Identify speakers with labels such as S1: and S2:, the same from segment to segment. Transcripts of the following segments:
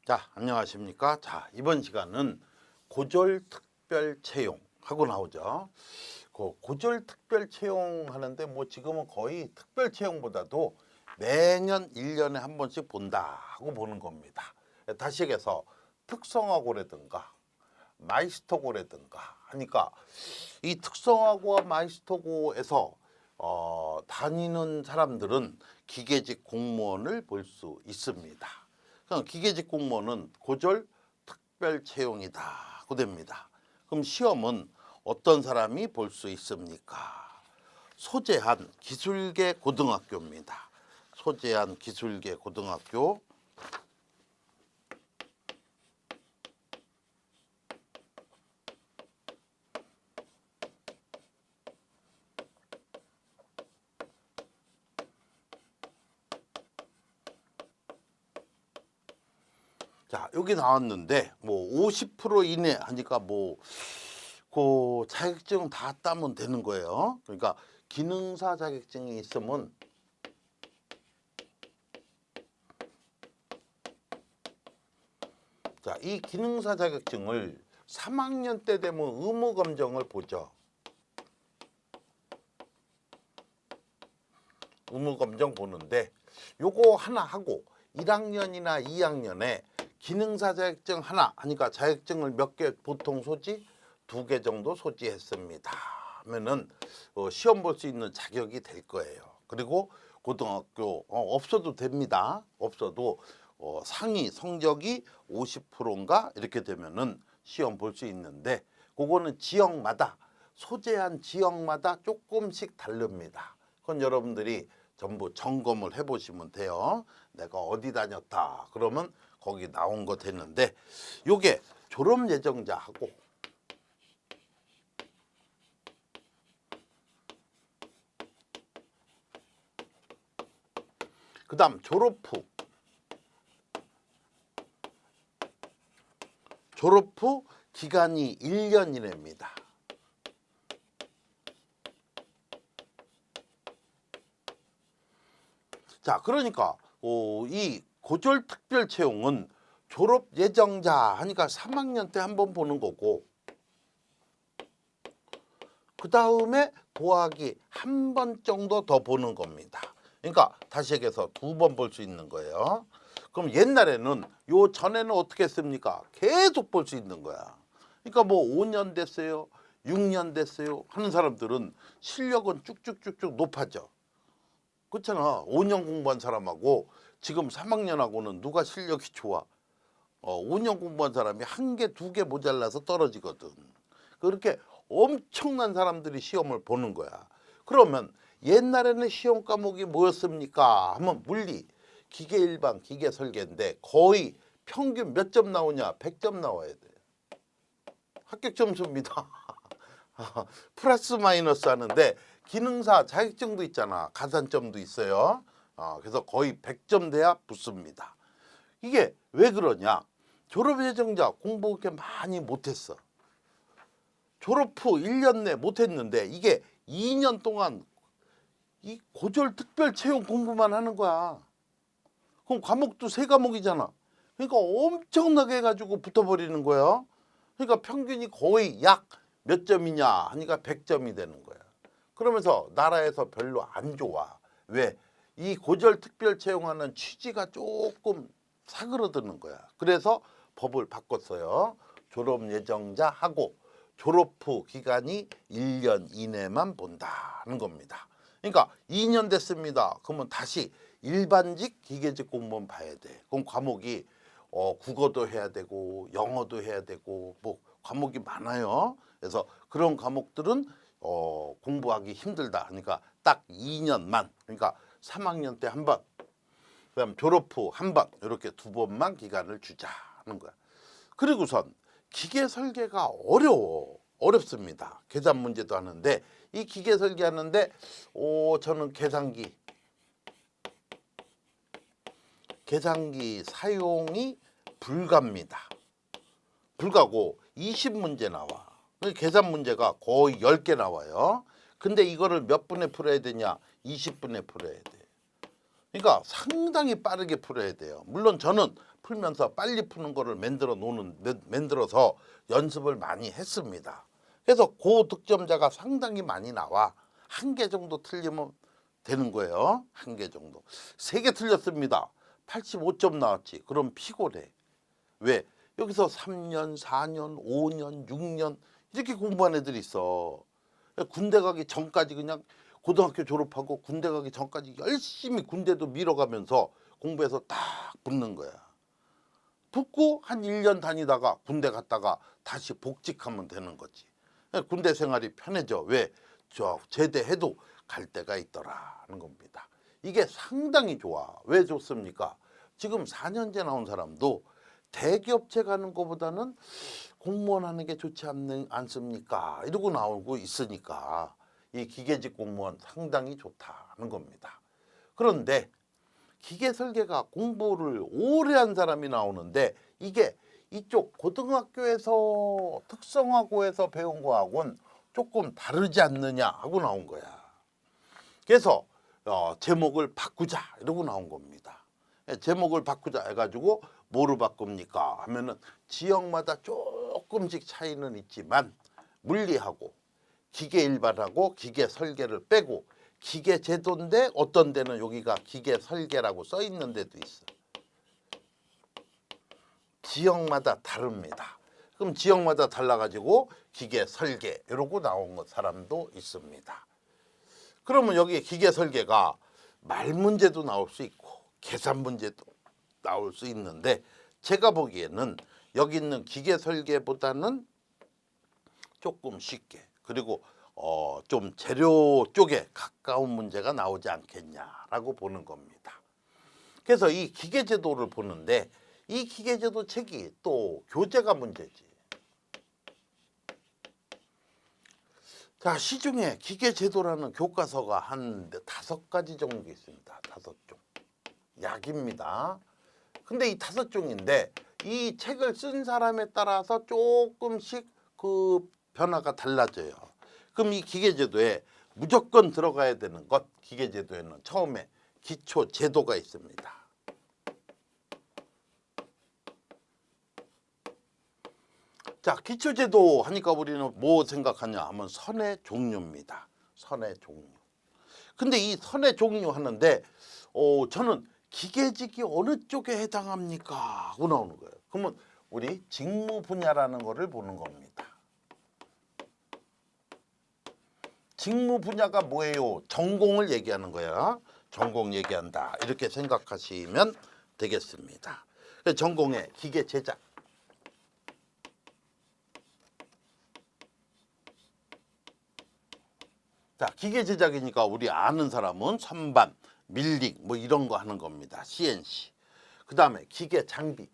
S1: 자, 안녕하십니까? 자, 이번 시간은 고졸 특별 채용 하고 나오죠. 그 고졸 특별 채용 하는데 뭐 지금은 거의 특별 채용보다도 매년 1년에 한 번씩 본다 하고 보는 겁니다. 다시 얘기해서 특성화고라든가 마이스터고라든가 하니까 이 특성화고와 마이스터고에서 다니는 사람들은 기계직 공무원을 볼 수 있습니다. 기계직 공무원은 고졸 특별 채용이다고 됩니다. 그럼 시험은 어떤 사람이 볼 수 있습니까? 소재한 기술계 고등학교입니다. 소재한 기술계 고등학교. 자, 여기 나왔는데 뭐 50% 이내 하니까 뭐 그 자격증 다 따면 되는 거예요. 그러니까 기능사 자격증이 있으면 자, 이 기능사 자격증을 3학년 때 되면 의무 검정을 보죠. 의무 검정 보는데 요거 하나 하고 1학년이나 2학년에 기능사 자격증 하나 하니까 자격증을 몇 개 보통 소지? 2개 정도 소지했습니다 하면은 시험 볼 수 있는 자격이 될 거예요. 그리고 고등학교 없어도 됩니다. 없어도 상위 성적이 50%인가 이렇게 되면은 시험 볼 수 있는데 그거는 지역마다 소재한 지역마다 조금씩 다릅니다. 그건 여러분들이 전부 점검을 해보시면 돼요. 내가 어디 다녔다 그러면 거기 나온 거 되는데 요게 졸업 예정자하고 그 다음 졸업 후 기간이 1년 이내입니다. 자, 그러니까 이 고졸 특별 채용은 졸업 예정자 하니까 3학년 때 한 번 보는 거고 그 다음에 도하기 한 번 정도 더 보는 겁니다. 그러니까 다시 얘기해서 2번 볼 수 있는 거예요. 그럼 옛날에는 요 전에는 어떻게 했습니까? 계속 볼 수 있는 거야. 그러니까 뭐 5년 됐어요, 6년 됐어요 하는 사람들은 실력은 쭉쭉쭉쭉 높아져. 그렇잖아. 5년 공부한 사람하고 지금 3학년하고는 누가 실력이 좋아? 5년 공부한 사람이 1개, 2개 모자라서 떨어지거든. 그렇게 엄청난 사람들이 시험을 보는 거야. 그러면 옛날에는 시험 과목이 뭐였습니까? 하면 물리, 기계 일반, 기계 설계인데 거의 평균 몇 점 나오냐? 100점 나와야 돼. 합격 점수입니다. 플러스 마이너스 하는데 기능사 자격증도 있잖아. 가산점도 있어요. 그래서 거의 100점 돼야 붙습니다. 이게 왜 그러냐? 졸업 예정자 공부 그렇게 많이 못했어. 졸업 후 1년 내 못했는데 이게 2년 동안 이 고졸 특별 채용 공부만 하는 거야. 그럼 과목도 3과목이잖아. 그러니까 엄청나게 해가지고 붙어버리는 거야. 그러니까 평균이 거의 약 몇 점이냐 하니까 100점이 되는 거야. 그러면서 나라에서 별로 안 좋아. 왜? 이 고졸 특별 채용하는 취지가 조금 사그러드는 거야. 그래서 법을 바꿨어요. 졸업 예정자하고 졸업 후 기간이 1년 이내만 본다는 겁니다. 그러니까 2년 됐습니다. 그러면 다시 일반직 기계직 공무원 봐야 돼. 그럼 과목이 국어도 해야 되고 영어도 해야 되고 뭐 과목이 많아요. 그래서 그런 과목들은 공부하기 힘들다. 그러니까 딱 2년만. 그러니까 3학년 때 한 번, 그다음 졸업 후 한 번 이렇게 2번만 기간을 주자는 거야. 그리고선 기계 설계가 어렵습니다. 계산 문제도 하는데 이 기계 설계하는데 저는 계산기 사용이 불가입니다. 불가고 20문제 나와. 계산 문제가 거의 10개 나와요. 근데 이거를 몇 분에 풀어야 되냐? 20분에 풀어야 돼. 그러니까 상당히 빠르게 풀어야 돼요. 물론 저는 풀면서 빨리 푸는 거를 만들어서 연습을 많이 했습니다. 그래서 고득점자가 상당히 많이 나와. 한 개 정도 틀리면 되는 거예요. 한 개 정도. 3개 틀렸습니다. 85점 나왔지. 그럼 피곤해. 왜? 여기서 3년, 4년, 5년, 6년 이렇게 공부한 애들이 있어. 군대 가기 전까지 그냥 고등학교 졸업하고 군대 가기 전까지 열심히 군대도 밀어가면서 공부해서 딱 붙는 거야. 붙고 한 1년 다니다가 군대 갔다가 다시 복직하면 되는 거지. 군대 생활이 편해져. 왜? 저 제대해도 갈 데가 있더라는 겁니다. 이게 상당히 좋아. 왜 좋습니까? 지금 4년제 나온 사람도 대기업체 가는 것보다는 공무원 하는 게 좋지 않습니까? 이러고 나오고 있으니까 이 기계직 공무원 상당히 좋다는 겁니다. 그런데 기계설계가 공부를 오래 한 사람이 나오는데 이게 이쪽 고등학교에서 특성화고에서 배운 거하고는 조금 다르지 않느냐 하고 나온 거야. 그래서 제목을 바꾸자 이러고 나온 겁니다. 제목을 바꾸자 해가지고 뭐로 바꿉니까 하면은 지역마다 조금씩 차이는 있지만 물리하고 기계 일반하고 기계 설계를 빼고 기계 제도인데 어떤 데는 여기가 기계 설계라고 써 있는 데도 있어. 지역마다 다릅니다. 그럼 지역마다 달라가지고 기계 설계 이러고 나온 사람도 있습니다. 그러면 여기 기계 설계가 말 문제도 나올 수 있고 계산 문제도 나올 수 있는데 제가 보기에는 여기 있는 기계 설계보다는 조금 쉽게 그리고 좀 재료 쪽에 가까운 문제가 나오지 않겠냐라고 보는 겁니다. 그래서 이 기계제도를 보는데 이 기계제도 책이 또 교재가 문제지. 자, 시중에 기계제도라는 교과서가 한 5가지 정도 있습니다. 5종. 약입니다. 근데 이 5종인데 이 책을 쓴 사람에 따라서 조금씩 그 변화가 달라져요. 그럼 이 기계제도에 무조건 들어가야 되는 것, 기계제도에는 처음에 기초제도가 있습니다. 자, 기초제도 하니까 우리는 뭐 생각하냐 하면 선의 종류입니다. 선의 종류. 근데 이 선의 종류 하는데 저는 기계직이 어느 쪽에 해당합니까? 하고 나오는 거예요. 그러면 우리 직무 분야라는 거를 보는 겁니다. 직무 분야가 뭐예요? 전공을 얘기하는 거야. 전공 얘기한다. 이렇게 생각하시면 되겠습니다. 전공의 기계 제작. 자, 기계 제작이니까 우리 아는 사람은 선반, 밀링 뭐 이런 거 하는 겁니다. CNC. 그 다음에 기계 장비.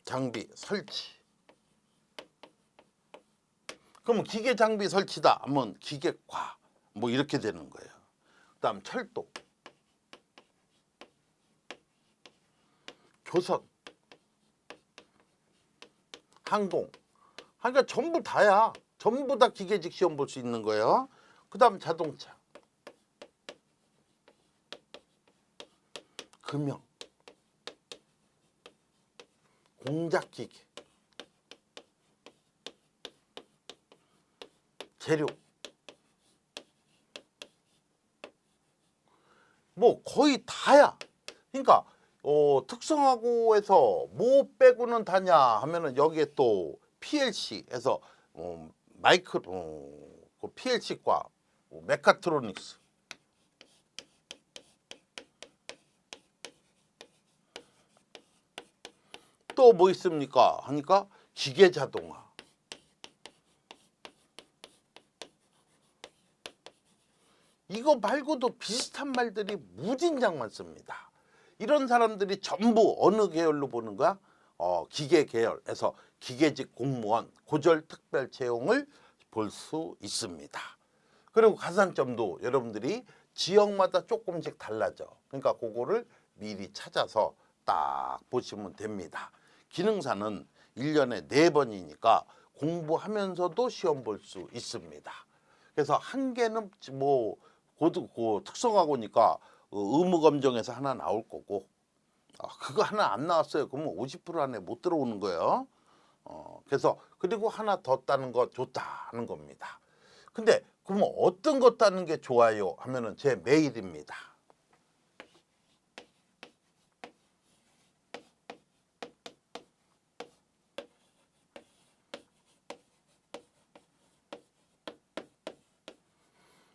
S1: 장비 설치. 그러면 기계 장비 설치다 하면 기계과 뭐 이렇게 되는 거예요. 그 다음 철도. 조선. 항공. 그러니까 전부 다야. 전부 다 기계직 시험 볼 수 있는 거예요. 그 다음 자동차. 금형. 공작기계. 재료. 뭐 거의 다야. 그러니까 특성화고에서 뭐 빼고는 다냐 하면은 여기에 또 PLC에서 그 PLC과 메카트로닉스. 또 뭐 있습니까 하니까 기계 자동화. 이거 말고도 비슷한 말들이 무진장 많습니다. 이런 사람들이 전부 어느 계열로 보는 거야? 기계 계열에서 기계직 공무원 고졸 특별 채용을 볼 수 있습니다. 그리고 가산점도 여러분들이 지역마다 조금씩 달라져. 그러니까 그거를 미리 찾아서 딱 보시면 됩니다. 기능사는 1년에 4번이니까 공부하면서도 시험 볼 수 있습니다. 그래서 한 개는 뭐 특성화고니까 의무 검정에서 하나 나올 거고, 그거 하나 안 나왔어요. 그러면 50% 안에 못 들어오는 거예요. 그래서 그리고 하나 더 따는 거 좋다는 겁니다. 근데 그러면 어떤 거 따는 게 좋아요 하면은 제 메일입니다.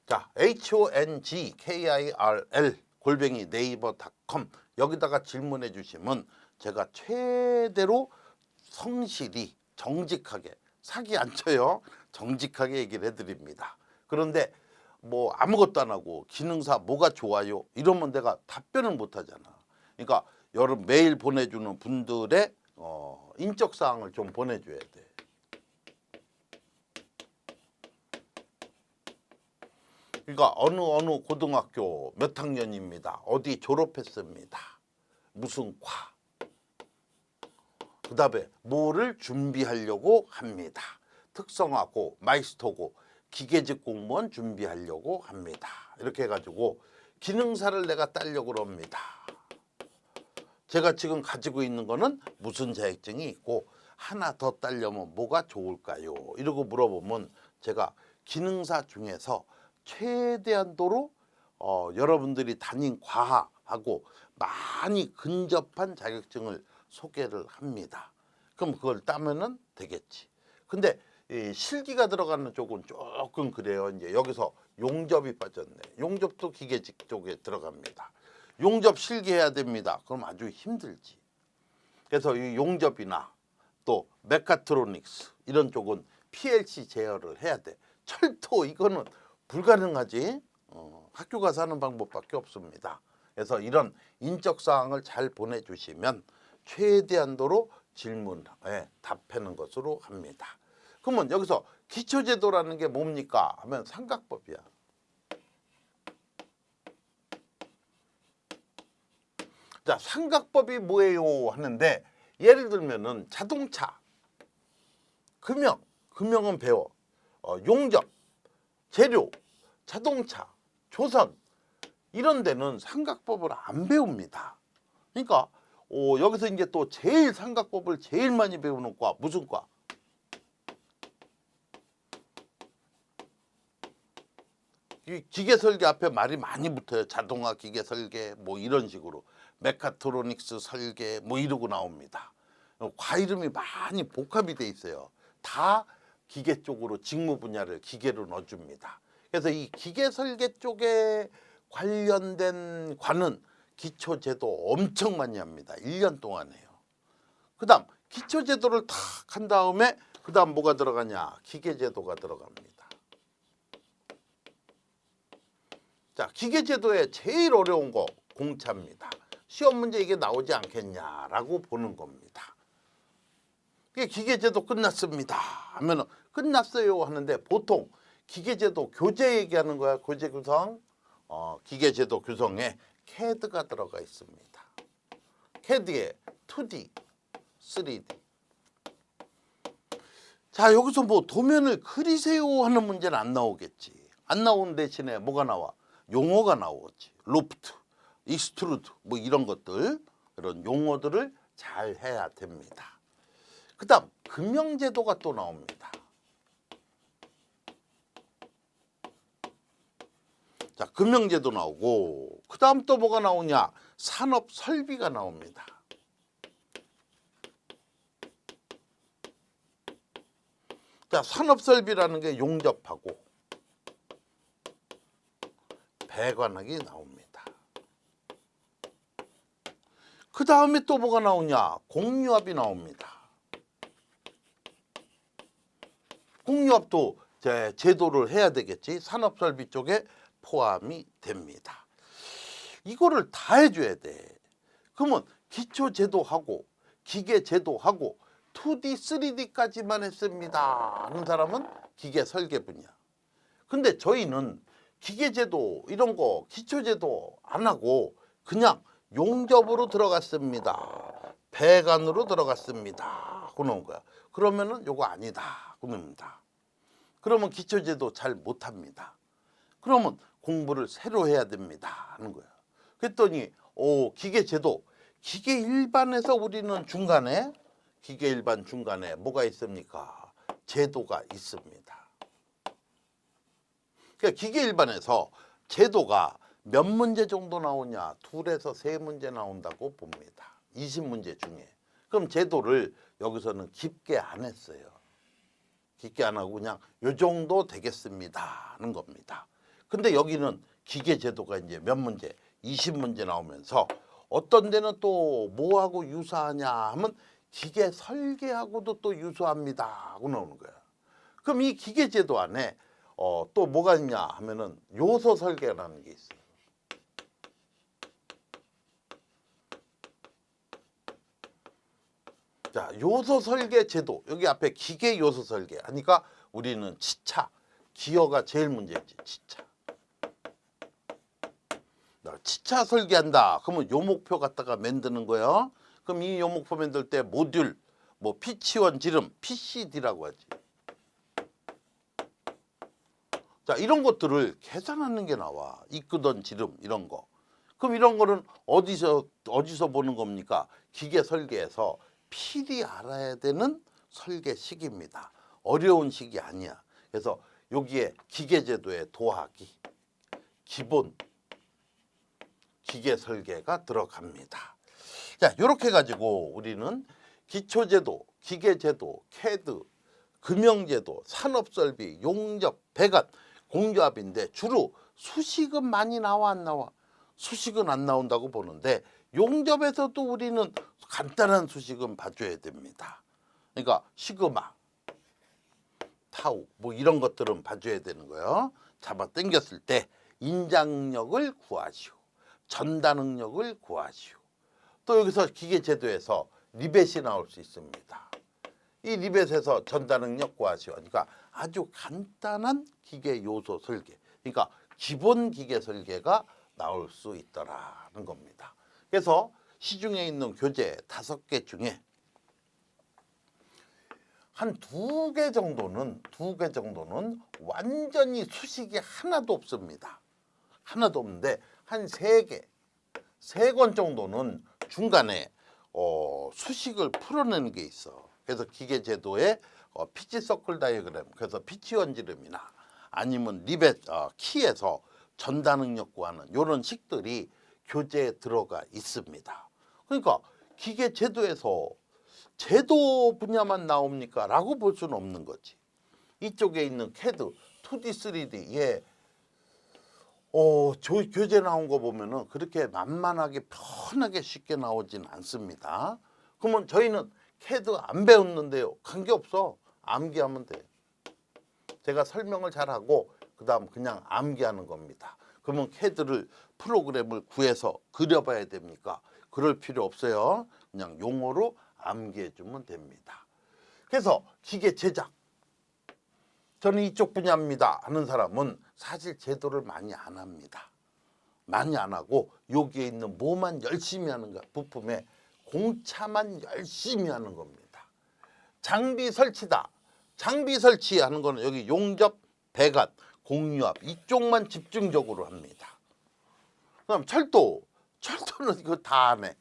S1: 자, HONGKIRL 네이버닷컴 여기다가 질문해 주시면 제가 최대로 성실히 정직하게, 사기 안 쳐요, 정직하게 얘기를 해드립니다. 그런데 뭐 아무것도 안 하고 기능사 뭐가 좋아요 이러면 내가 답변을 못 하잖아. 그러니까 여러분 메일 보내주는 분들의 인적사항을 좀 보내줘야 돼. 그러니까 어느 고등학교 몇 학년입니다. 어디 졸업했습니다. 무슨 과. 그 다음에 뭐를 준비하려고 합니다. 특성화고 마이스터고 기계직 공무원 준비하려고 합니다. 이렇게 해가지고 기능사를 내가 따려고 합니다. 제가 지금 가지고 있는 거는 무슨 자격증이 있고 하나 더 따려면 뭐가 좋을까요? 이러고 물어보면 제가 기능사 중에서 최대한도로 여러분들이 다닌 과하고 많이 근접한 자격증을 소개를 합니다. 그럼 그걸 따면은 되겠지. 근데 이 실기가 들어가는 쪽은 조금 그래요. 이제 여기서 용접이 빠졌네. 용접도 기계직 쪽에 들어갑니다. 용접 실기해야 됩니다. 그럼 아주 힘들지. 그래서 이 용접이나 또 메카트로닉스 이런 쪽은 PLC 제어를 해야 돼. 철도 이거는 불가능하지. 학교 가서 하는 방법밖에 없습니다. 그래서 이런 인적사항을 잘 보내주시면 최대한도로 질문에 답하는 것으로 합니다. 그러면 여기서 기초제도라는 게 뭡니까 하면 삼각법이야. 자, 삼각법이 뭐예요 하는데 예를 들면은 자동차, 금형은 배워. 용접, 재료, 자동차, 조선 이런 데는 삼각법을 안 배웁니다. 그러니까 여기서 이제 또 제일 삼각법을 제일 많이 배우는 과 무슨 과? 이 기계 설계 앞에 말이 많이 붙어요. 자동화 기계 설계 뭐 이런 식으로 메카트로닉스 설계 뭐 이러고 나옵니다. 과 이름이 많이 복합이 돼 있어요. 다 기계 쪽으로 직무 분야를 기계로 넣어줍니다. 그래서 이 기계 설계 쪽에 관련된 과는 기초제도 엄청 많이 합니다. 1년 동안 해요. 그 다음 기초제도를 탁 한 다음에 그 다음 뭐가 들어가냐? 기계제도가 들어갑니다. 자, 기계제도의 제일 어려운 거 공차입니다. 시험 문제 이게 나오지 않겠냐라고 보는 겁니다. 기계제도 끝났습니다 하면 끝났어요 하는데 보통 기계제도 교재 얘기하는 거야. 교재 구성. 기계제도 구성에 CAD가 들어가 있습니다. CAD에 2D, 3D. 자, 여기서 뭐 도면을 그리세요 하는 문제는 안 나오겠지. 안 나오는 대신에 뭐가 나와? 용어가 나오겠지. 로프트, 익스트루드 뭐 이런 것들, 이런 용어들을 잘 해야 됩니다. 그 다음 금형제도가 또 나옵니다. 자, 금형제도 나오고 그 다음 또 뭐가 나오냐? 산업설비가 나옵니다. 자, 산업설비라는 게 용접하고 배관하기 나옵니다. 그 다음에 또 뭐가 나오냐? 공유압이 나옵니다. 공유압도 제도를 해야 되겠지. 산업설비 쪽에 포함이 됩니다. 이거를 다 해줘야 돼. 그러면 기초제도하고 기계제도하고 2D, 3D까지만 했습니다 하는 사람은 기계설계 분야. 근데 저희는 기계제도 이런 거 기초제도 안 하고 그냥 용접으로 들어갔습니다. 배관으로 들어갔습니다. 그러는 거야. 그러면은 요거 아니다. 그럽니다. 그러면 기초제도 잘 못합니다. 그러면 공부를 새로 해야 됩니다 하는 거예요. 그랬더니 기계제도, 기계 일반에서 우리는 중간에, 기계 일반 중간에 뭐가 있습니까? 제도가 있습니다. 그러니까 기계 일반에서 제도가 몇 문제 정도 나오냐? 2에서 3문제 나온다고 봅니다. 20문제 중에. 그럼 제도를 여기서는 깊게 안 했어요. 깊게 안 하고 그냥 요 정도 되겠습니다 하는 겁니다. 근데 여기는 기계 제도가 이제 몇 문제? 20문제 나오면서 어떤 데는 또 뭐하고 유사하냐 하면 기계 설계하고도 또 유사합니다 하고 나오는 거야. 그럼 이 기계 제도 안에 또 뭐가 있냐 하면은 요소 설계라는 게 있어요. 자, 요소 설계 제도. 여기 앞에 기계 요소 설계 하니까 우리는 치차, 기어가 제일 문제지. 치차 설계한다. 그러면 요 목표 갖다가 만드는 거예요. 그럼 이 요 목표 만들 때 모듈, 뭐 피치원 지름, PCD라고 하지. 자, 이런 것들을 계산하는 게 나와. 이끄던 지름 이런 거. 그럼 이런 거는 어디서 보는 겁니까? 기계 설계에서 필히 알아야 되는 설계식입니다. 어려운 식이 아니야. 그래서 여기에 기계제도의 도하기, 기본 기계 설계가 들어갑니다. 자, 이렇게 가지고 우리는 기초제도, 기계제도, 캐드, 금형제도, 산업설비, 용접, 배관, 공조합인데 주로 수식은 많이 나와 안 나와? 수식은 안 나온다고 보는데 용접에서도 우리는 간단한 수식은 봐줘야 됩니다. 그러니까 시그마, 타우 뭐 이런 것들은 봐줘야 되는 거예요. 잡아 당겼을 때 인장력을 구하시오. 전단능력을 구하시오. 또 여기서 기계제도에서 리벳이 나올 수 있습니다. 이 리벳에서 전단능력 구하시오. 그러니까 아주 간단한 기계 요소 설계. 그러니까 기본 기계 설계가 나올 수 있더라는 겁니다. 그래서 시중에 있는 교재 5개 중에 한 2개 정도는 완전히 수식이 하나도 없습니다. 하나도 없는데 한 3권 정도는 중간에 수식을 풀어내는 게 있어. 그래서 기계제도의 피치 서클 다이어그램, 그래서 피치원 지름이나 아니면 리벳 키에서 전단능력 구하는 이런 식들이 교재에 들어가 있습니다. 그러니까 기계제도에서 제도 분야만 나옵니까? 라고 볼 수는 없는 거지. 이쪽에 있는 캐드, 2D, 3D, 교재 나온 거 보면은 그렇게 만만하게 편하게 쉽게 나오진 않습니다. 그러면 저희는 캐드 안 배웠는데요. 관계없어. 암기하면 돼. 제가 설명을 잘하고 그 다음 그냥 암기하는 겁니다. 그러면 캐드를 프로그램을 구해서 그려봐야 됩니까? 그럴 필요 없어요. 그냥 용어로 암기해 주면 됩니다. 그래서 기계 제작, 저는 이쪽 분야입니다 하는 사람은 사실 제도를 많이 안 합니다. 많이 안 하고 여기에 있는 뭐만 열심히 하는 거야. 부품에 공차만 열심히 하는 겁니다. 장비 설치다. 장비 설치하는 거는 여기 용접, 배관, 공유합 이쪽만 집중적으로 합니다. 그럼 철도는 이거 다 안 해.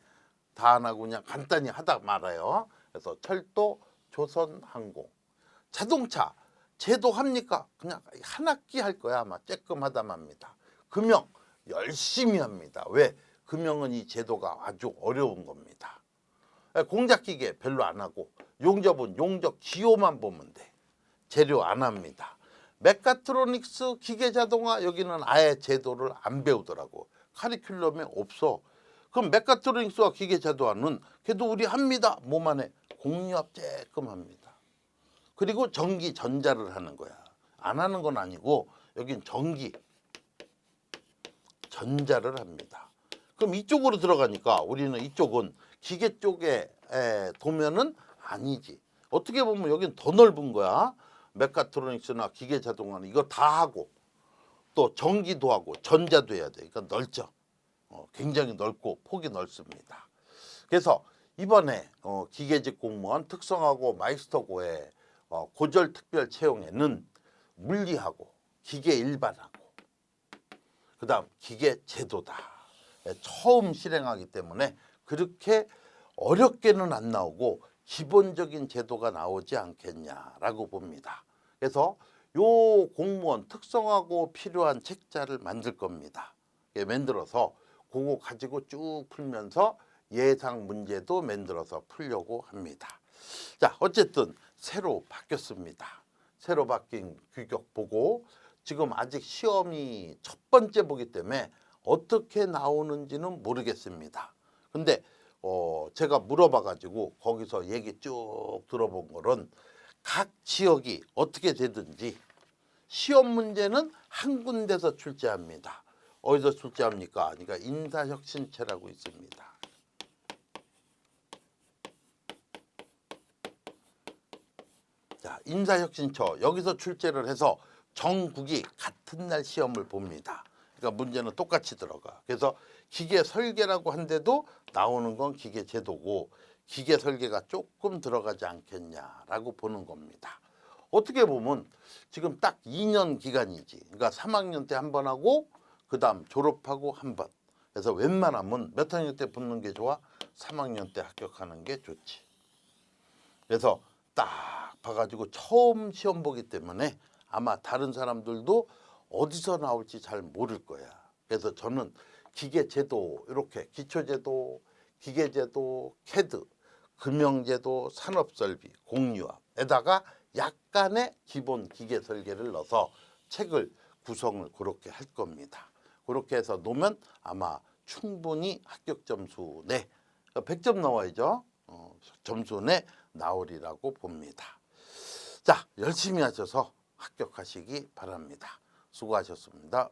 S1: 다 안 하고 그냥 간단히 하다 말아요. 그래서 철도, 조선항공, 자동차 제도합니까? 그냥 한 학기 할 거야. 아마 쬐끔하다 맙니다. 금형 열심히 합니다. 왜? 금형은 이 제도가 아주 어려운 겁니다. 공작기계 별로 안 하고 용접은 용접 기호만 보면 돼. 재료 안 합니다. 메카트로닉스, 기계자동화 여기는 아예 제도를 안 배우더라고. 카리큘럼에 없어. 그럼 메카트로닉스와 기계자동화는 그래도 우리 합니다. 뭐만 해? 공유합 쬐끔 합니다. 그리고 전기, 전자를 하는 거야. 안 하는 건 아니고 여긴 전기, 전자를 합니다. 그럼 이쪽으로 들어가니까 우리는 이쪽은 기계 쪽에 도면은 아니지. 어떻게 보면 여긴 더 넓은 거야. 메카트로닉스나 기계자동화는 이거 다 하고 또 전기도 하고 전자도 해야 돼. 그러니까 넓죠. 굉장히 넓고 폭이 넓습니다. 그래서 이번에 기계직 공무원 특성화고 마이스터고의 고졸 특별 채용에는 물리하고 기계 일반하고 그다음 기계 제도다. 처음 실행하기 때문에 그렇게 어렵게는 안 나오고 기본적인 제도가 나오지 않겠냐라고 봅니다. 그래서 요 공무원 특성하고 필요한 책자를 만들 겁니다. 만들어서 그거 가지고 쭉 풀면서 예상 문제도 만들어서 풀려고 합니다. 자, 어쨌든 새로 바뀌었습니다. 새로 바뀐 규격 보고 지금 아직 시험이 첫 번째 보기 때문에 어떻게 나오는지는 모르겠습니다. 근데 제가 물어봐 가지고 거기서 얘기 쭉 들어본 거는 각 지역이 어떻게 되든지 시험 문제는 한 군데서 출제합니다. 어디서 출제합니까? 그러니까 인사혁신처라고 있습니다. 자, 인사혁신처 여기서 출제를 해서 전국이 같은 날 시험을 봅니다. 그러니까 문제는 똑같이 들어가. 그래서 기계 설계라고 한데도 나오는 건 기계 제도고 기계 설계가 조금 들어가지 않겠냐라고 보는 겁니다. 어떻게 보면 지금 딱 2년 기간이지. 그러니까 3학년 때 한 번 하고 그다음 졸업하고 한 번. 그래서 웬만하면 몇 학년 때 붙는 게 좋아? 3학년 때 합격하는 게 좋지. 그래서 딱 봐가지고 처음 시험 보기 때문에 아마 다른 사람들도 어디서 나올지 잘 모를 거야. 그래서 저는 기계제도 이렇게 기초제도, 기계제도, 캐드, 금융제도, 산업설비, 공유학에다가 약간의 기본 기계 설계를 넣어서 책을 구성을 그렇게 할 겁니다. 그렇게 해서 놓으면 아마 충분히 합격 점수 내 100점 나와야죠. 점수 내 나오리라고 봅니다. 자, 열심히 하셔서 합격하시기 바랍니다. 수고하셨습니다.